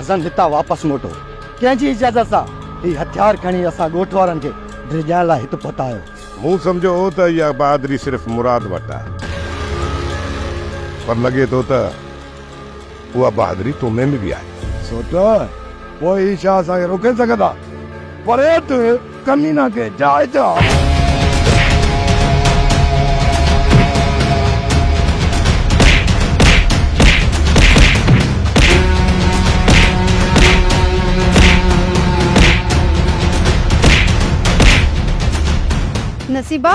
राज़न हिता वापस मोटो कंहिंजी इजाज़त सां ही हथियार खणी असां ॻोठ वारनि खे ड्रिजाइण लाइ हिते पहुतायो। मूं सम्झो हो त इहा बहादुरी सिर्फ़ मुराद वटि आहे, पर लॻे थो त उहा बहादुरी तो में बि आहे। सोच पोइ ही छा असांखे रोके सघंदा? परे कमीना खे जाइ जा। नसीबा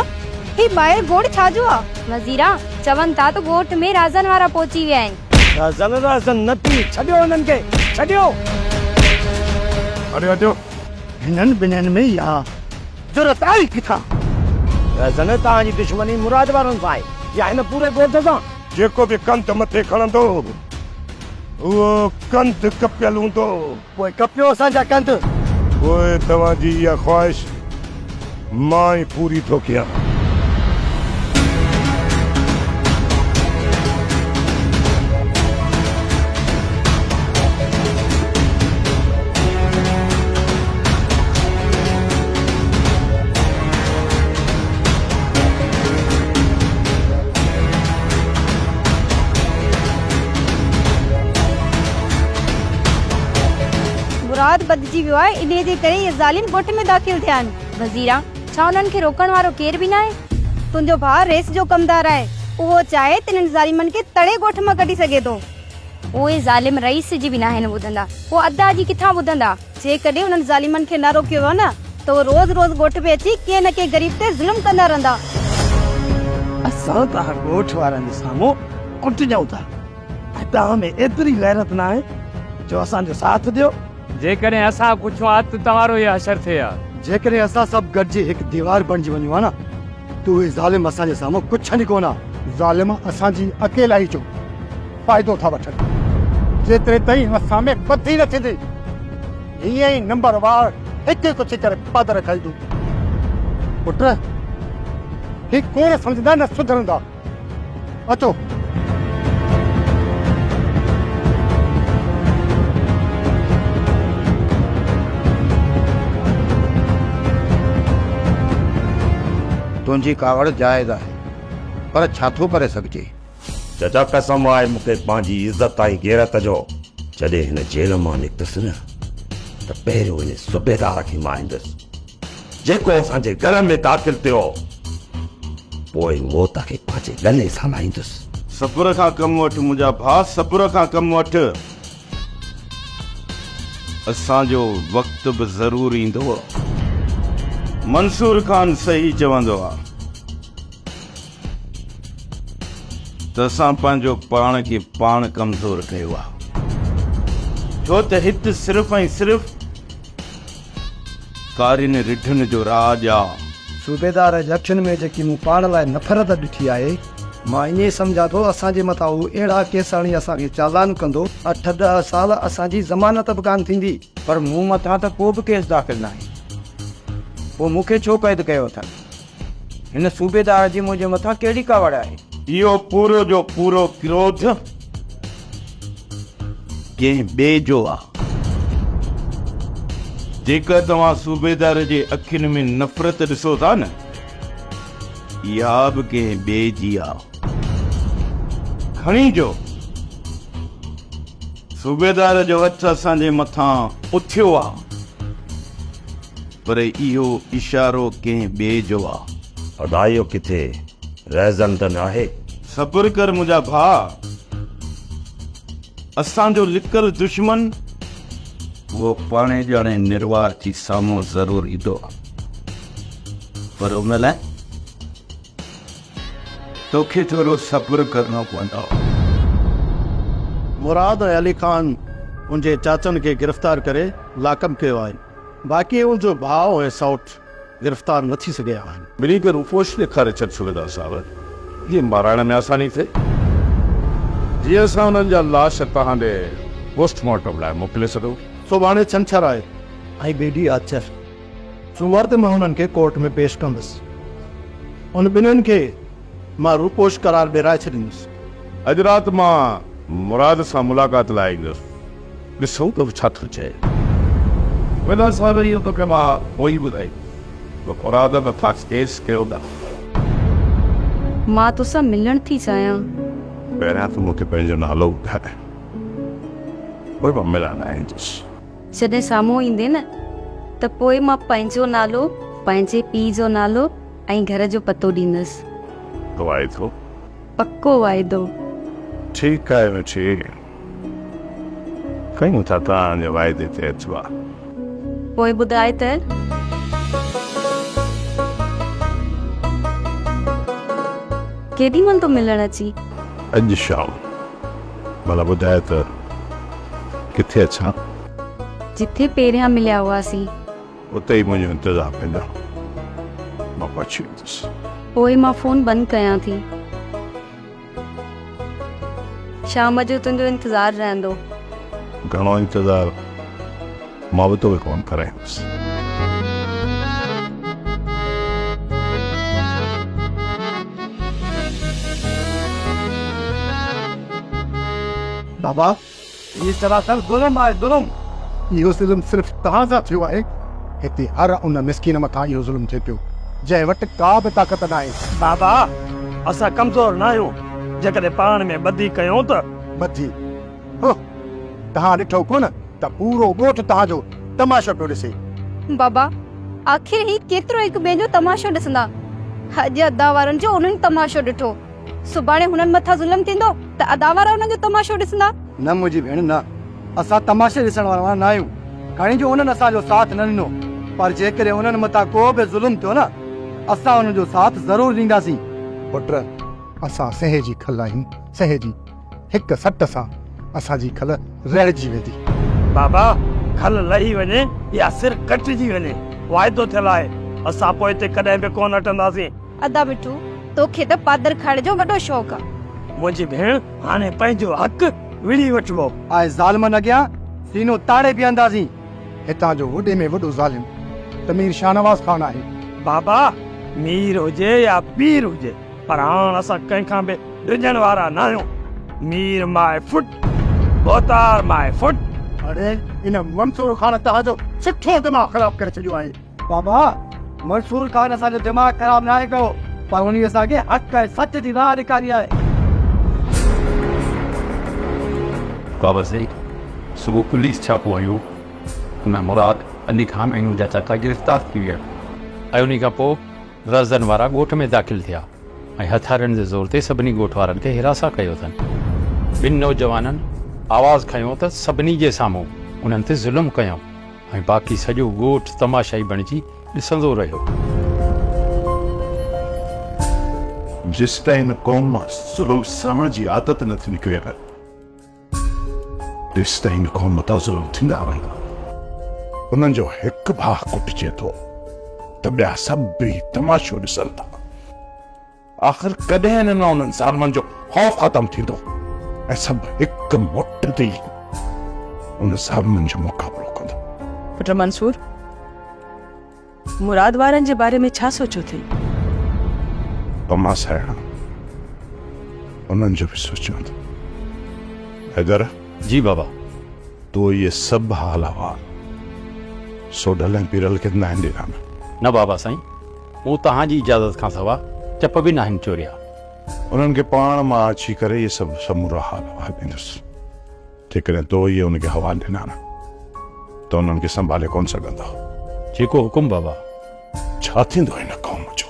ही ॿाहिरि गोड़ छाजो आ? वज़ीरा चवनि था त ॻोठ में राज़न वारा पहुची विया आहिनि। राज़न न थी छॾियो हुननि खे, छॾियो। अरे हटो, हिननि ॿिन्हिनि में या ज़रूरत आई किथां? राज़न तव्हांजी दुश्मनी मुराद वारनि सां आहे या हिन पूरे ॻोठ सां? जेको बि कंत मथे खणंदो उहो कंत कपियल हूंदो। पोइ कपियो असांजा कंत। पोइ तव्हांजी इहा ख़्वाहिश मां ई पूरी थो कयां। मुराद बदिजी वियो आहे, इन जे करे ये ज़ालिम ॻोठ में दाख़िल थिया आहिनि। वज़ीरा छा उन्हनि खे रोकण वारो केर बि न आहे? तुंहिंजो भाउ रेस जो कमदार आहे, उहो चाहे त इन्हनि ज़ालिमनि खे तड़े ॻोठ मां कढी सघे थो। उहे ज़ालिम रईस जी बि न आहिनि ॿुधंदा, उहो अदा जी किथां ॿुधंदा? जेकॾहिं उन्हनि ज़ालिमनि खे न रोकियो हो न त उहो रोज़ रोज़ ॻोठ में अची कंहिं न कंहिं ग़रीब ते ज़ुल्म कंदा रहंदा। असां तव्हां ॻोठ वारनि जे साम्हूं कुटिजूं था ऐं तव्हां में एतिरी गैरत न आहे जो असांजो साथ ॾियो। जेकॾहिं असां पुछूं हा त तव्हारो इहा असर थिए हा। जेकॾहिं असां सभु गॾिजी हिकु दीवार बणिजी वञूं हा न त उहे ज़ालिम असांजे साम्हूं कुझु नि कोन आहे। ज़ालिम असांजी अकेलाई जो फ़ाइदो था वठनि, जेतिरे ताईं असां में बदी न थींदी हीअं ई नंबर वार हिकु हिकु थी करे पादर खाईंदो। पुट ही कोन सम्झंदा न सुधरंदा। अचो तुंहिंजी कावड़ जायज़ आहे, पर छा थो करे सघिजे? चचा कसम आहे मूंखे पंहिंजी इज़त ऐं गैरत जो। जॾहिं हिन जेल मां निकितुसि न त पहिरियों हिन सूबेदार खे मारींदुसि जेको असांजे घर में दाख़िल थियो, पोइ मौत खे पंहिंजे गले सां लाहींदुसि। सब्र खां कमु वठि मुंहिंजा भाउ, सब्र खां कमु वठि। असांजो वक़्तु बि ज़रूरु ईंदो। मंसूर खान सही चवंदो आहे त असां पंहिंजो पाण खे पाण कमज़ोर कयो आहे, छो त हिते सिर्फ़ ऐं सिर्फ़ कारिन रिढनि जो राज आहे। सूबेदार जे अखियुनि में जेकी मूं पाण लाइ नफ़रत ॾिठी आहे, मां ईअं सम्झां थो असांजे मथां हू अहिड़ा केस हणी असांखे चालान कंदो, 8-10 साल असांजी ज़मानत बि कान थींदी। पर मूं मथां त को बि केस दाख़िल न आहे, पोइ मूंखे छो क़ैद कयो अथनि? हिन सूबेदार जी मुंहिंजे मथां कहिड़ी कावड़ आहे? इहो पूरो जो पूरो क्रोध कंहिं ॿिए जो आहे। जेकर तव्हां सूबेदार जे अखियुनि में नफ़रत ॾिसो था न, इहा बि कंहिं ॿिए जी आहे। खणी जो सूबेदार जो हथु असांजे मथां उथियो आहे, पर इहो इशारो कंहिं ॿिए जो आहे। अदायो किथे रज़न त न आहे। सब्र कर मुंहिंजा भाउ, असांजो लिकल दुश्मन वो पाणे ॼाणे निर्वार थी साम्हूं ज़रूरु ईंदो, पर उन लाइ तोखे थोरो सब्र करणो पवंदो। मुराद अली खान उनजे चाचनि खे गिरफ़्तार करे लाकम कयो आहे, बाक़ी उनजो भाउ ऐं सौट गिरफ़्तार न थी सघिया आहिनि। ॿिन्ही खे रूपोश ॾेखारे छॾ सूबेदार साहिब, इहे माराइण में आसानी थिए। जीअं असां हुननि जा लाश तव्हां ॾे पोस्टमार्टम लाइ मोकिले छॾो। सुभाणे छंछरु आहे ऐं ॿिए ॾींहुं आचर। सूमर ते मां हुननि खे कोर्ट में पेश कंदुसि। उन ॿिन्हिनि खे मां रूपोश करार ॾिराए छॾींदुसि। अॼु राति मां मुराद सां मुलाक़ात लाइ ईंदुसि। ॾिसूं त छा थो चए वॾा साहिब इहो तोखे मां पोइ ॿुधाई मुराद नथा केस कयो था मां तोसां मिलण थी चाहियां। पहिरियां त मूंखे पंहिंजो नालो ॿुधाए पोइ मां मिलण आईंदुसि। जॾहिं साम्हूं ईंदे न त पोइ मां पंहिंजो नालो, पंहिंजे पीउ जो नालो ऐं घर जो पतो ॾींदसि। वाइदो पक्को वाइदो। ठीकु आहे वेठी कयूं था तव्हांजे वाइदे ते एतबार। पोइ ॿुधाए त केॾी महिल तो मिलण अची? अॼु शाम भला ॿुधाए त किथे अचां? जिथे पहिरियां मिलिया हुआसीं। उते ई मुंहिंजो इंतज़ारु कंदा मां पहुची वेंदुसि। पोइ मां फोन बंदि कयां थी। शाम जो तुंहिंजो इंतज़ारु रहंदो। घणो इंतज़ारु मां बि तोखे कोन कराईंदुसि। बाबा ये सरासर जुल्म आहे जुल्म। इहो जुल्म सिर्फ़ तव्हां सां थियो आहे। हिते हर उन मिसकीन मथां इहो जुल्म थिए पियो जंहिं वटि का बि ताक़त न आहे। बाबा असां कमज़ोर न आहियूं, जेकॾहिं पाण में ॿधी कयूं त ॿधी हो तव्हां ॾिठो कोन त पूरो ॻोठ तव्हांजो तमाशो पियो ॾिसे। बाबा आख़िर ही केतिरो हिकु ॿिए जो तमाशो ॾिसंदा। अॼु अदा वारनि जो उन्हनि तमाशो ॾिठो, सुभाणे हुननि मथां ज़ुल्म थींदो त अदा वारा हुननि जो तमाशो ॾिसंदा। न मुंहिंजी भेण न, असां तमाशे ॾिसण वारा न आहियूं। खणी जो उन्हनि असांजो साथ न ॾिनो, पर जेकॾहिं उन्हनि मथां को बि ज़ुल्म थियो न असां उन्हनि जो साथ ज़रूरु ॾींदासीं। पुट असां सहे जी खल आहियूं, सहे जी। हिकु सट सां असांजी खल रहिजी वेंदी। बाबा खल लही वञे या सिर कटिजी वञे, वाइदो थियल आहे। असां पोइ हिते कॾहिं बि कोन हटंदासीं। अदा बिठू तोखे त पादर खाइण जो वॾो शौक़ु आहे। मुंहिंजी भेण हाणे पंहिंजो हक़ विड़ी वठिबो आहे। ज़ालिमनि अॻियां सीनो ताड़े बीहंदासीं। हितां जो वॾे में वॾो ज़ालिम त मीर शाहनवाज़ ख़ान आहे। बाबा मीर हुजे या पीर हुजे, पर हाणे असां कंहिंखां बि ॾिजण वारा न आहियूं। मीर माए फुट, बोतार माए फुट। अरे इन मंसूर ख़ान तव्हांजो सुठो दिमाग़ ख़राब करे छॾियो आहे। बाबा मंसूर ख़ान असांजो दिमाग़ ख़राब न आहे कयो, पर उन असांखे हक़ ऐं सच जी राह ॾेखारी आहे। बाबा सही सुबुह पुलिस छापो आयो हुन मुराद अली खान ऐं हुनजा चाचा गिरफ़्तार थी विया ऐं उन खां पोइ रज़न वारा ॻोठ में दाख़िल थिया ऐं हथियारनि जे ज़ोर ते सभिनी ॻोठ वारनि खे हिरासा कयो अथनि। ॿिनि नौजवाननि आवाज़ खयो त सभिनी जे साम्हूं उन्हनि ते ज़ुल्म कयूं ऐं बाक़ी सॼो ॻोठ तमाशाई बणिजी ॾिसंदो रहियो। जिस टाइम कौम मां सुलह सहण जी आदत न थी निकिरे तेस ताईं कौम मथां ज़ुल्म थींदा रहंदा। उन्हनि जो हिकु भाउ कुटिजे थो त ॿिया सभु बि तमाशो ॾिसनि था। आख़िर कॾहिं न उन्हनि ज़ालिमनि जो ख़ौफ़ ख़तमु थींदो ऐं सभु हिकु मुठ ते उन ज़ालिमनि जो मुक़ाबिलो कंदा। पुट मंसूर, मुराद वारनि जे बारे में छा सोचो थी? मां साहिड़ा उन्हनि जो बि सोचियो त हैदर जी बाबा तो ये सभु हाल अहवाल सोडल ऐं पीरल खे न आहिनि ॾिना। न बाबा साईं, मूं तव्हांजी इजाज़त खां सवा चप बि न आहिनि चोरिया। उन्हनि खे पाण मां अची करे इहे सभु समूरा हाल अहवाल ॾींदुसि। जेकॾहिं तो इहे उनखे हवाले ॾिना न त उन्हनि खे संभाले कोन सघंदा। जेको हुकुम बाबा। छा थींदो हिन क़ौम जो?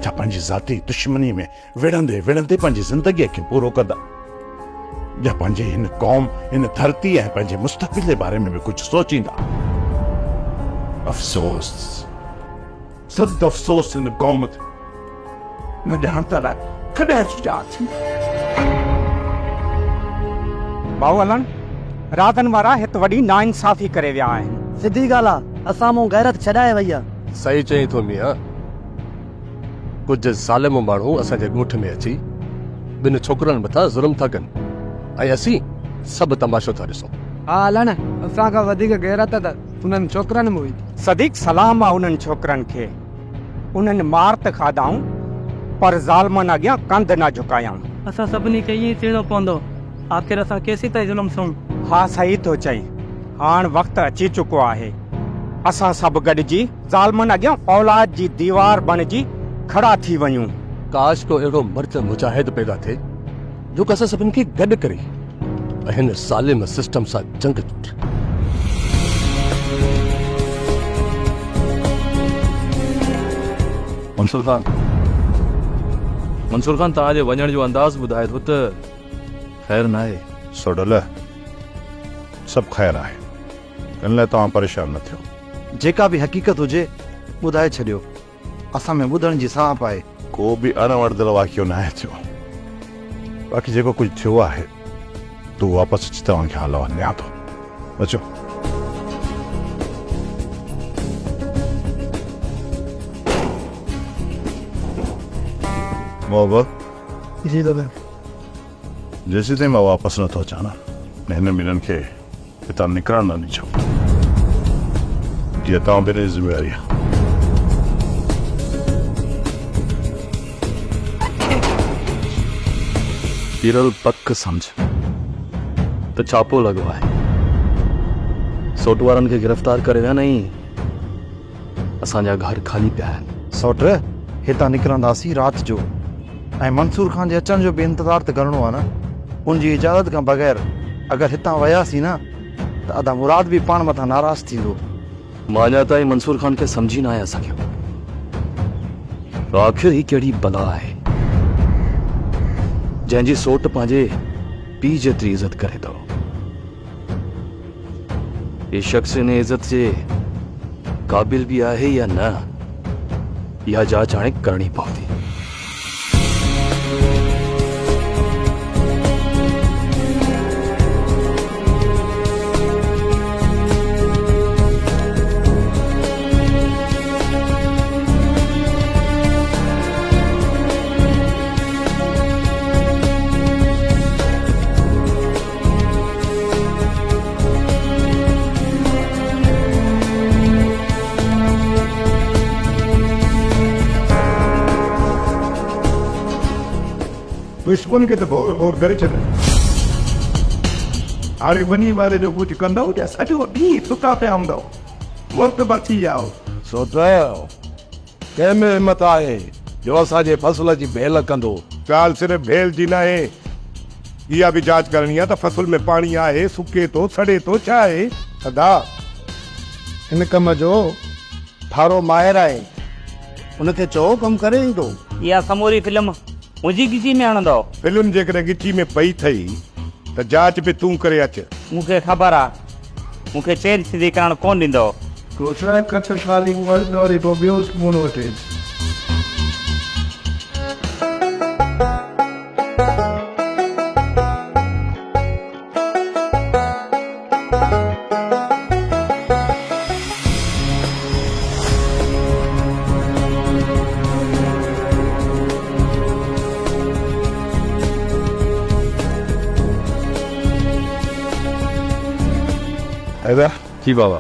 छा पंहिंजी ज़ाती दुश्मनी में विढ़ंदे विढ़ंदे पंहिंजी ज़िंदगीअ खे पूरो कंदा? या पंहिंजे हिन क़ौम, हिन धरती ऐं पंहिंजे मुस्तक़बिल जे बारे में बि कुझु सोचींदा? अफ़सोस, सद अफ़सोस हिन क़ौम ते न ॼाण त लाइ कॾहिं सुजाॻ थींदी। भाऊ हलन रातनि वारा हिते वॾी नाइंसाफ़ी करे विया आहिनि। सिधी ॻाल्हि आहे, असां मूं गैरत छॾाए वई आहे। सही चई थो मिया। कुझु ज़ालिम माण्हू असांजे ॻोठ में अची ॿिनि छोकिरनि मथां ज़ुल्म था कनि ऐं असीं सभु तमाशो था ॾिसूं। हा हलन, असांखां वधीक गैरत त उन्हनि छोकिरनि में हुई। सदीक सलाम आहे उन्हनि छोकिरनि खे। उन्हनि मार त खाधाऊं पर ज़ालिमनि अॻियां कंध न झुकायाऊं। असां सभिनी खे ईअं थियणो पवंदो। आख़िर असां केसीं ताईं ज़ुल्म सहूं? हाँ सही तो चई हाण वक्त अची चुको आहे असां सभु गॾिजी ज़ालमनि अॻियां औलाद जी दीवार बणिजी खड़ा थी वञूं। काश को अहिड़ो मर्द मुजाहिद पैदा थिए जो असां सभिनि खे गॾु करे ऐं हिन ज़ालिम सिस्टम सां जंग जुटे। मंसूर खान तव्हांजे वञण जो अंदाज़ ॿुधाए थो त ख़ैर न आहे। सोडल सब ख़ैर आहे, इन लाइ तव्हां परेशान न थियो। जेका भी हकीकत हुजे ॿुधाए छॾियो, असां में ॿुधण जी सांप आहे। को बि अणवणदड़ वाक़ियो न आहे थियो। बाक़ी जेको कुझु थियो आहे तूं वापसि अची तव्हांखे हाल ॾियां थो। अचो। मोहब्बत जी दादा। जेसीं ताईं मां वापसि नथो अचां न हिन ॿिन्हिनि खे हितां निकिरण न ॾिजो। इहा तव्हां ॿिन्हिनि जी ज़िमेवारी आहे। पीरल पक सम्झ त छापो लॻो आहे। सोट वारनि खे गिरफ़्तार करे विया नहीं, असांजा घर खाली पिया आहिनि। सौट हितां निकिरंदासीं राति जो ऐं मंसूर खान जे अचण जो बि इंतज़ार त करिणो आहे न। उनजी इजाज़त खां बग़ैर अगरि हितां वियासीं न त अदा मुराद बि पाण मथां नाराज़ थींदो। मां अञा ताईं मंसूर खान खे सम्झी न आहियां सघियो। आख़िर ही कहिड़ी बला आहे जंहिंजी सोट पंहिंजे पीउ जेतिरी इज़त करे थो। ये शख्स इन इज़त जे क़ाबिल भी आहे या न, इहा जांच हाणे करणी पवंदी। दुश्मन खे त भोर करे छॾे। हाणे वञी वारे जो कुझु कंदव या सॼो ॾींहुं सुता पिया हूंदव। वक़्त बची वियो। सोचो कंहिंमें हिमत आहे जो असांजे फसल जी भेल कंदो। ॻाल्हि सिर्फ़ु भेल जी न आहे, इहा बि जांच करणी आहे त फसल में पाणी आहे, सुके थो, सड़े थो, छा आहे। सदा इन कम जो ठारो माहिर आहे, उनखे चओ कमु करे ईंदो। इहा समूरी फिल्म मुंहिंजी गिची में आणंदो। फिल्म जेकॾहिं गिची में पई थई त जांच बि तूं करे अच। मूंखे ख़बर आहे, मूंखे चैन सिधी करणु कोन ॾींदो। हैदर जी बाबा।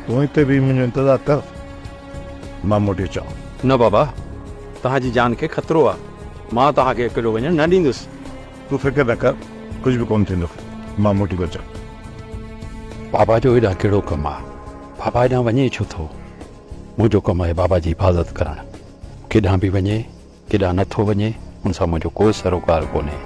तूं हिते बि मुंहिंजो इंतज़ार कर, मां मोटी अचां। न बाबा, तव्हांजी जान खे ख़तरो आहे। मां तव्हांखे अकेलो वञणु न ॾींदुसि। तूं फिक्र न कर, कुझु बि कोन थींदो, मां मोटी थो अचां। बाबा जो हेॾा कहिड़ो कमु आहे? बाबा हेॾां वञे छो थो? मुंहिंजो कमु आहे बाबा जी हिफ़ाज़त करणु। केॾांहुं बि वञे, केॾांहुं नथो वञे, हुन सां मुंहिंजो कोई सरोकार कोन्हे।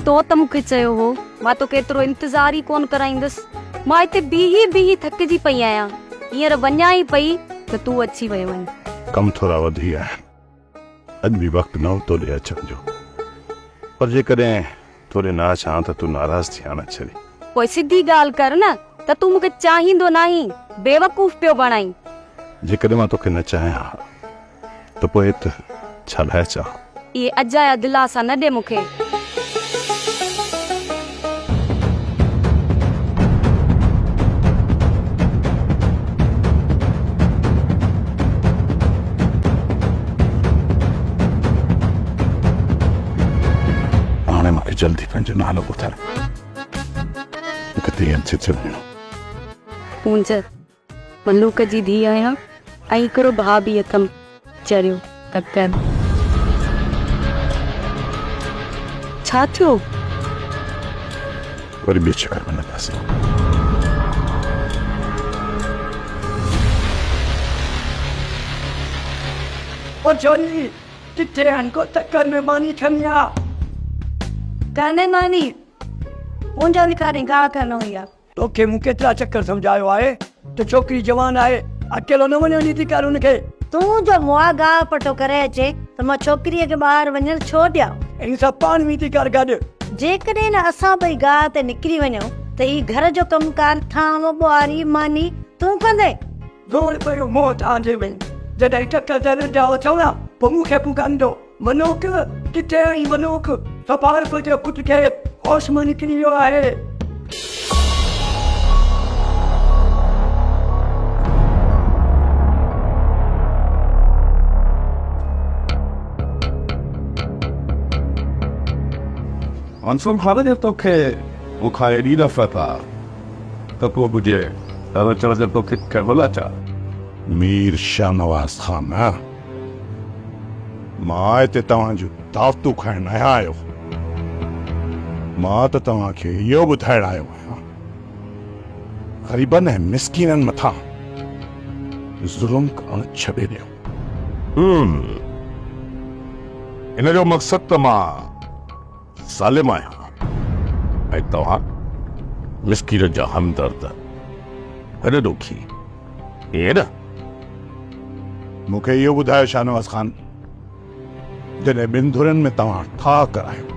तो त मूंखे चयो हो मां तो केतिरो इंतज़ार ई कोन कराईंदसि। मां हिते बीही थकिजी पई आहियां। हींअर वञा ई पई त तूं अची वियो आहीं। कम थोड़ा वधी आहे, अॼु बि वक़्तु न हो तोॾे अचण जो। पर जेकॾहिं तोॾे न अचां त तूं नाराज़ थी न छॾी। पोइ सिधी ॻाल्हि कर न त तूं मूंखे चाहींदो नाहीं, बेवकूफ़ पियो बणाई। जेकॾहिं मां तोखे न चाहियां त पोइ त छा लाइ चाह? इहे अजाया दिलासा न ॾे मूंखे। मूंखे जल्दी पंहिंजो नालो ॿुधाए मूंखे देरि थी थी वञो पूंज मलूक जी धीउ आहियां ऐं हिकिड़ो भाउ बि अथमि चरियो तकनि छा थियो वरी ॿिए चकर में लॻासीं ओ जोनी किथे को तकन में मानी खमिया कान्हे मानी मुंहिंजा बि कान्हे गा करणो ई आहे तोखे मूं केतिरा चक्कर सम्झायो आहे त छोकिरी जवान आहे अकेलो न वञो नीति कर उनखे तूं जो मुआ गा पटो करे अचे त मां छोकिरीअ खे ॿाहिरि वञणु छो ॾियां इन सां पाण मीती कर गॾु जेकॾहिं न असां ॿई गा ते निकिरी वञूं त ही घर जो कमकार ठाम ॿुआरी मानी तूं कंदे गोल पियो मोह तव्हांजे में जॾहिं टकर दर जाओ चओ न पोइ मूंखे पुकारींदो मनोक किथे आई मनोक सपार जो पुट खे होश मां निकिरी वियो आहे मंसूर खान जब तोखे मूंखां एॾी नफ़रत आहे त पोइ ॿुधे त चओ त तोखे करबला चा मीर शाहनवाज़ ख़ान मां हिते तव्हांजो दावतू खाइण न आयो मां त तव्हांखे इहो ॿुधाइण आयो आहियां ग़रीबनि ऐं मिसकीननि मथां ज़ुल्म करणु छॾे ॾियो इन जो मक़सदु त मां ज़ालिम आहियां ऐं तव्हां मिसकीन जा हमदर्द हेॾे ॾुखी ईअं न मूंखे इहो ॿुधायो शाहनवाज़ ख़ान जॾहिं ॿिनि धुरनि में तव्हां ठा करायो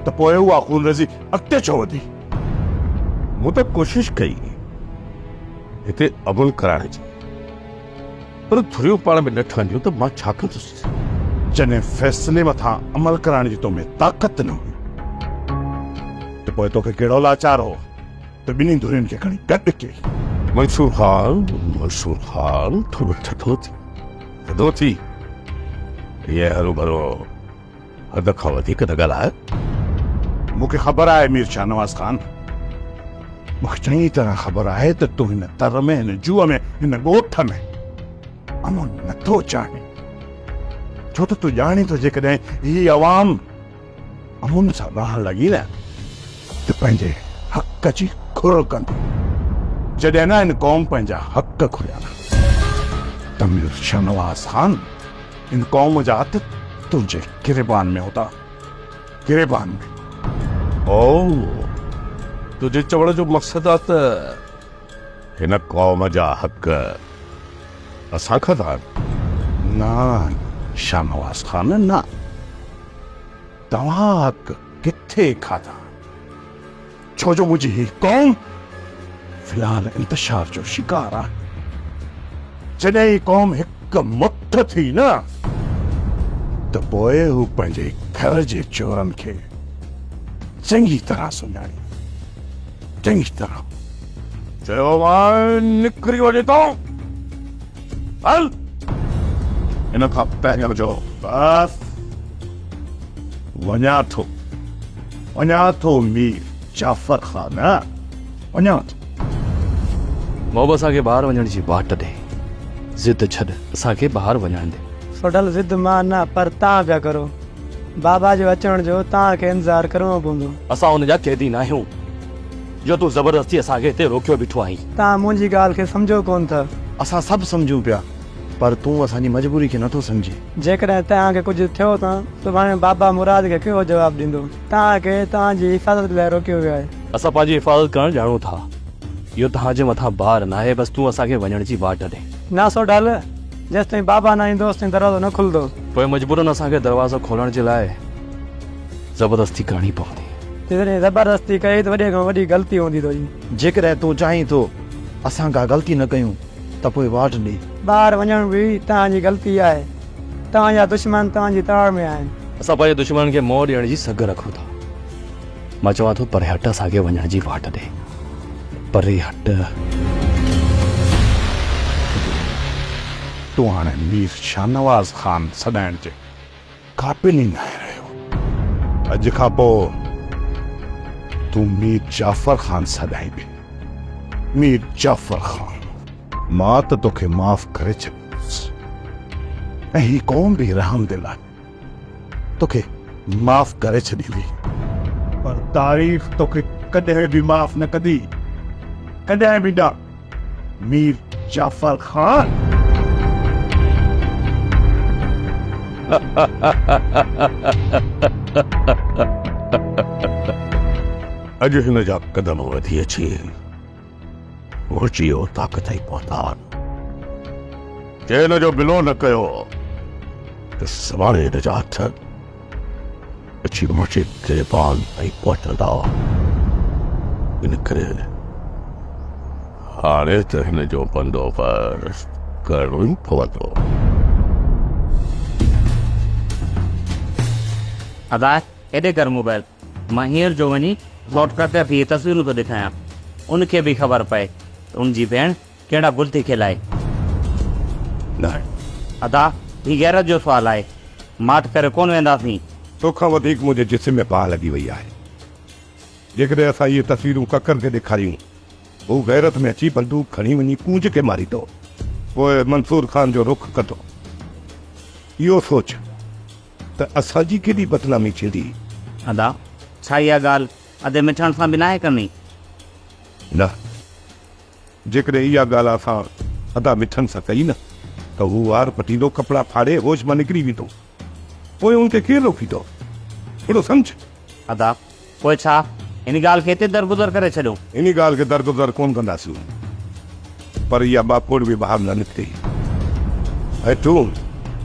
त पोइ उहा खून रज़ी अॻिते छो वधी मूं त कोशिश कई हिते अमल कराइण जी पर धुरियूं पाण में न ठहंदियूं त मां छा कंदुसि जॾहिं फ़ैसिले मथां अमल कराइण जी तोमें ताक़त न हुई त पोइ तोखे कहिड़ो लाचार हो त ॿिन्ही धुरियुनि खे खणी गॾु कई मंसूर ख़ान थोरो थधो थी ये हरू भरो हद खां वधीक न ॻाल्हाए मूंखे ख़बर आहे मीर शाहनवाज़ ख़ान मूंखे चङी तरह ख़बर आहे त तूं हिन तर में हिन जूअ में हिन ॻोठ में अमन नथो चाहे छो त तूं ॼाणी थो जेकॾहिं ही अवाम अमुन सां रहण लॻी न त पंहिंजे हक़ जी खुर कंदी जॾहिं न हिन क़ौम पंहिंजा हक़ खुलिया त मीर शाहनवाज़ ख़ान इन कौम जा हथ तुंहिंजे गिरेबान में होता गिरेबान में तुंहिंजे चवण जो मक़सदु आहे त हिन कौम जा हक़ असां खाधा न शाहनवाज़ ख़ान न तव्हां हक़ किथे खाधा छो जो मुंहिंजी ही कौम फ़िलहाल इंतशार जो शिकार आहे जॾहिं ही कौम हिकु मुठ थी न त पोइ हू पंहिंजे घर जे चोरनि खे चङी तरह सुञाणी चङी तरह चयो मां निकिरी वञे थो हल इन खां पहिरियों जो बस वञा थो मीर जाफ़र ख़ान वञा थो मोहब असांखे ॿाहिरि वञण जी वाट ॾे ज़िद छॾ असांखे ॿाहिरि वञण दे सोडल ज़िद मां न पर तव्हां पिया करो बाबा जो अचण जो तव्हांखे इंतज़ारु करिणो पवंदो असां हुनजा क़ैदी न आहियूं जो तूं ज़बरदस्ती असांखे हिते रोकियो बीठो आहीं तव्हां मुंहिंजी ॻाल्हि खे सम्झो कोन था असां सभु सम्झूं पिया पर तूं असांजी मजबूरी खे नथो सम्झी जेकॾहिं तव्हांखे कुझु थियो त सुभाणे बाबा मुराद खे कहिड़ो जवाबु ॾींदो तव्हांखे तव्हांजी हिफ़ाज़त लाइ रोकियो वियो आहे असां पंहिंजी हिफ़ाज़त करणु ॼाणूं था इहो तव्हांजे मथां भार न आहे बसि तूं असांखे वञण जी वाट ॾे न सोडल जेसिताईं बाबा न ईंदो तेसिताईं दरवाज़ो न खुलंदो पोइ मजबूरन असांखे दरवाज़ो खोलण जे लाइ ज़बरदस्ती करणी पवंदी जेकॾहिं ज़बरदस्ती कई त वॾे खां वॾी ग़लती हूंदी तुंहिंजी जेकॾहिं तूं चाहीं थो असां का ग़लती न कयूं त पोइ वाट ॾे ॿाहिरि वञण बि तव्हांजी ग़लती आहे तव्हांजा दुश्मन तव्हांजी ताड़ में आहिनि असां पंहिंजे दुश्मन खे मोह ॾियण जी सघ रखूं था मां चवां थो परे हट असांखे वञण जी वाट ॾे परे हट तूं हाणे मीर शाहनवाज़ ख़ान सॾाइण जे क़ाबिल ई न रहियो अज खां पोइ तू मीर जाफर खान सदाइबे। मीर जाफर खान, मां त तोखे माफ़ करे छॾींदुसि ऐं ही कौम बि रहमदिल आहे, तोखे माफ़ करे छॾींदी। पर तारीख़ तोखे कॾहिं बि माफ़ न कंदी, कॾहिं बि न। मीर जाफर खान। अॼु हिन जा कदम वधी अची उचियो ताक़त ई पहुता। जे हिन जो बिलो न कयो त सवारे हिन जा हथ अची मुंहिंजे गिरबान ताईं पहुचंदा। इन करे हाणे त हिन जो बंदोबस्त करणो ई पवंदो। अदा एॾे कर मोबाइल, मां हींअर जो वञी लौट करते थी तस्वीरूं थो ॾेखारियां, उनखे बि ख़बर पए त उनजी भेण कहिड़ा गुल थी खिलाए। न अदा ही गैरत जो सुवाल आहे, माठ करे कोन वेंदासीं। तोखां वधीक मुंहिंजे जिस्म में बाहि लॻी वई आहे। जेकॾहिं असां इहे तस्वीरूं ककर खे ॾेखारियूं, हू गैरत में अची बंदूक खणी वञी कूंज खे मारींदो, पोइ मंसूर खान जो रुख कंदो। इहो सोच त असांजी केॾी बदनामी थींदी। अदा छा इहा ॻाल्हि अधे मिठण सां बि नाहे करणी? न, जेकॾहिं इहा ॻाल्हि असां अदा मिठनि सां कई न त हू वार पटीलो कपिड़ा फाड़े होश मां निकिरी वेंदो, पोइ उनखे केरु रोकींदो? थोरो सम्झ। अदा पोइ छा इन ॻाल्हि खे हिते दरगुज़र करे छॾियो? इन ॻाल्हि खे दरगुज़र कोन कंदासीं, पर इहा बापोड़ बि ॿाहिरि न निकिती। ऐं तूं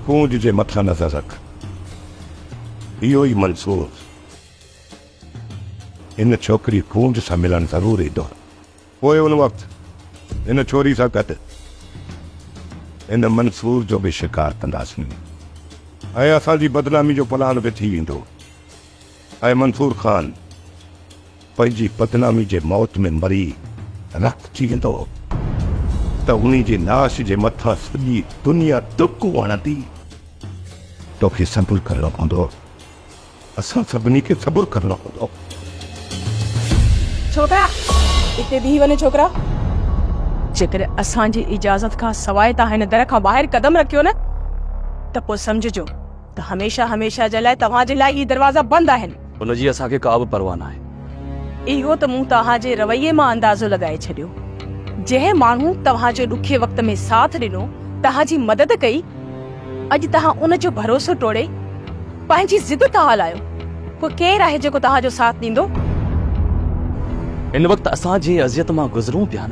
कूंज जे मथां नज़र रख, इहो ई मंसूर इन छोकिरी कूंज सां मिलण ज़रूर ईंदो। पोइ उन वक़्तु इन छोरी सां गॾु इन मंसूर जो बि शिकार कंदासीं ऐं असांजी बदनामी जो प्लान बि थी वेंदो। ऐं मंसूर खान पंहिंजी बदनामी जे मौत में मरी रख थी वेंदो त उन्ही जे नाश जे मथां सॼी दुनिया दुकु हणंदी। तोखे सबुर करणो पवंदो, असां सभिनी खे सबुर करणो पवंदो। छोकिरा हिते बीह वञे। छोकिरा, जेकॾहिं असांजी इजाज़त खां सवाइ तव्हां हिन दर खां ॿाहिरि कदम रखियो न त पोइ सम्झिजो त हमेशह हमेशह जे लाइ तव्हांजे लाइ ही दरवाज़ा बंदि आहिनि। उनजी असांखे का बि परवाह न आहे। इहो त मूं तव्हांजे रवैये मां अंदाज़ो लॻाए छॾियो। जंहिं माण्हू तव्हांजे ॾुखे वक़्त में साथ ॾिनो, तव्हांजी मदद कई, अॼु तव्हां उन जो भरोसो टोड़े पंहिंजी ज़िद था हलायो। पोइ केरु आहे जेको तव्हांजो साथ ॾींदो? इन वक़्तु असां जी अज़ियत मां गुज़रूं पिया न,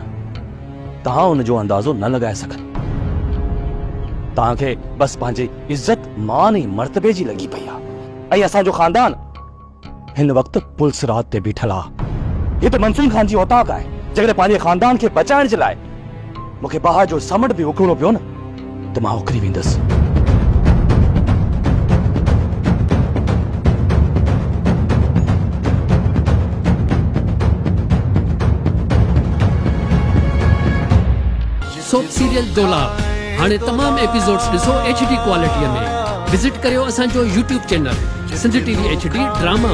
तव्हां उनजो अंदाज़ो न लॻाए सघनि। तव्हांखे बसि पंहिंजी इज़त मान ऐं मर्तबे जी लॻी पई आहे। ऐं असांजो ख़ानदान हिन वक़्तु पुलिस रात ते बीठल आहे। हीअ त मंसूर खान जी औताक़ आहे। जेकॾहिं पंहिंजे ख़ानदान खे बचाइण जे लाइ मूंखे बाहि जो समुंड बि उकिरणो पियो न त मां उकिरी वेंदुसि। सोप सीरियल डोला हाणे तमाम एपिसोड्स ॾिसो HD क्वालिटीअ में। विज़िट करियो असांजो YouTube channel Sindh TV HD drama.